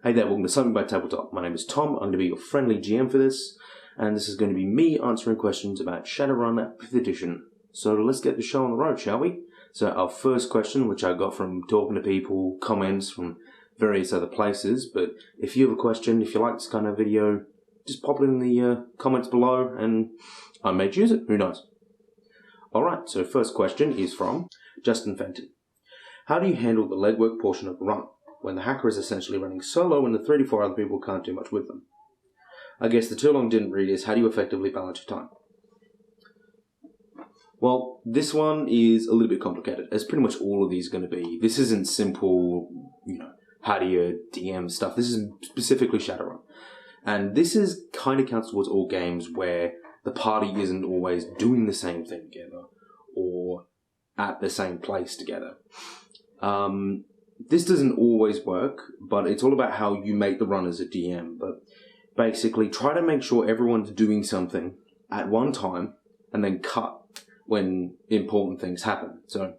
Hey there, welcome to Something by Tabletop. My name is Tom, I'm going to be your friendly GM for this, and this is going to be me answering questions about Shadowrun 5th edition. So let's get the show on the road, shall we? So our first question, which I got from talking to people, comments from various other places, but if you have a question, if you like this kind of video, just pop it in the comments below and I may choose it, who knows. Alright, so first question is from Justin Fenton. How do you handle the legwork portion of a run, when the hacker is essentially running solo and the 3 to 4 other people can't do much with them? I guess the too long didn't read is, how do you effectively balance your time? Well, this one is a little bit complicated, as pretty much all of these are going to be. This isn't simple, how do you DM stuff. This is specifically Shadowrun. And this is kind of counts towards all games where the party isn't always doing the same thing together or at the same place together. This doesn't always work, but it's all about how you make the run as a DM. But basically, try to make sure everyone's doing something at one time and then cut when important things happen. So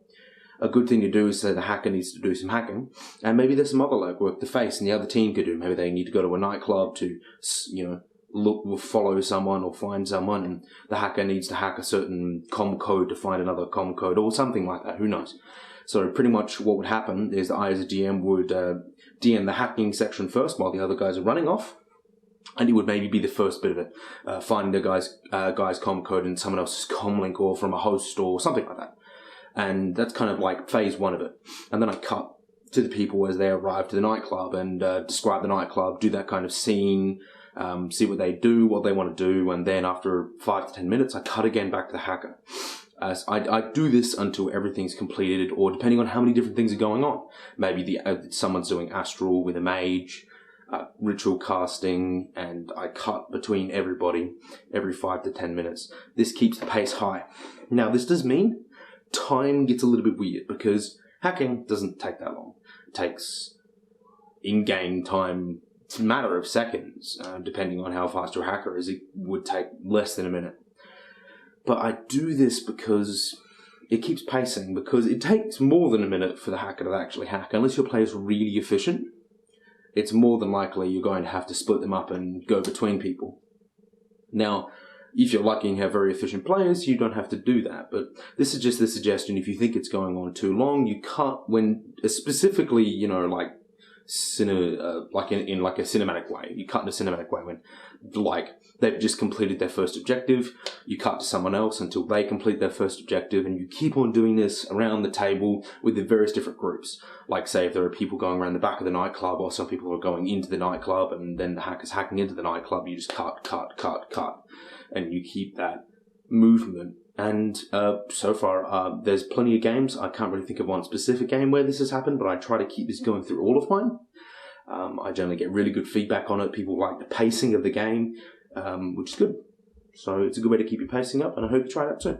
a good thing to do is say the hacker needs to do some hacking, and maybe there's some other legwork the face and the other team could do. Maybe they need to go to a nightclub to, look or follow someone or find someone, and the hacker needs to hack a certain com code to find another com code or something like that. Who knows? So pretty much what would happen is that I as a DM would DM the hacking section first while the other guys are running off. And it would maybe be the first bit of it, finding the guy's com code in someone else's com link or from a host or something like that. And that's kind of like phase 1 of it. And then I cut to the people as they arrive to the nightclub and describe the nightclub, do that kind of scene, see what they do, what they want to do, and then after 5 to 10 minutes, I cut again back to the hacker. I do this until everything's completed, or depending on how many different things are going on. Maybe someone's doing astral with a mage, ritual casting, and I cut between everybody every 5 to 10 minutes. This keeps the pace high. Now, this does mean time gets a little bit weird, because hacking doesn't take that long. It takes in-game time. It's a matter of seconds, depending on how fast your hacker is. It would take less than a minute. But I do this because it keeps pacing, because it takes more than a minute for the hacker to actually hack. Unless your play is really efficient, it's more than likely you're going to have to split them up and go between people. Now, if you're lucky and have very efficient players, you don't have to do that. But this is just the suggestion. If you think it's going on too long, you cut when, specifically, in a cinematic way. You cut in a cinematic way when, they've just completed their first objective. You cut to someone else until they complete their first objective, and you keep on doing this around the table with the various different groups. Like, say, if there are people going around the back of the nightclub, or some people are going into the nightclub, and then the hacker's hacking into the nightclub, you just cut. And you keep that movement. And so far, there's plenty of games. I can't really think of one specific game where this has happened, but I try to keep this going through all of mine. I generally get really good feedback on it. People like the pacing of the game, which is good. So it's a good way to keep your pacing up, and I hope you try that too.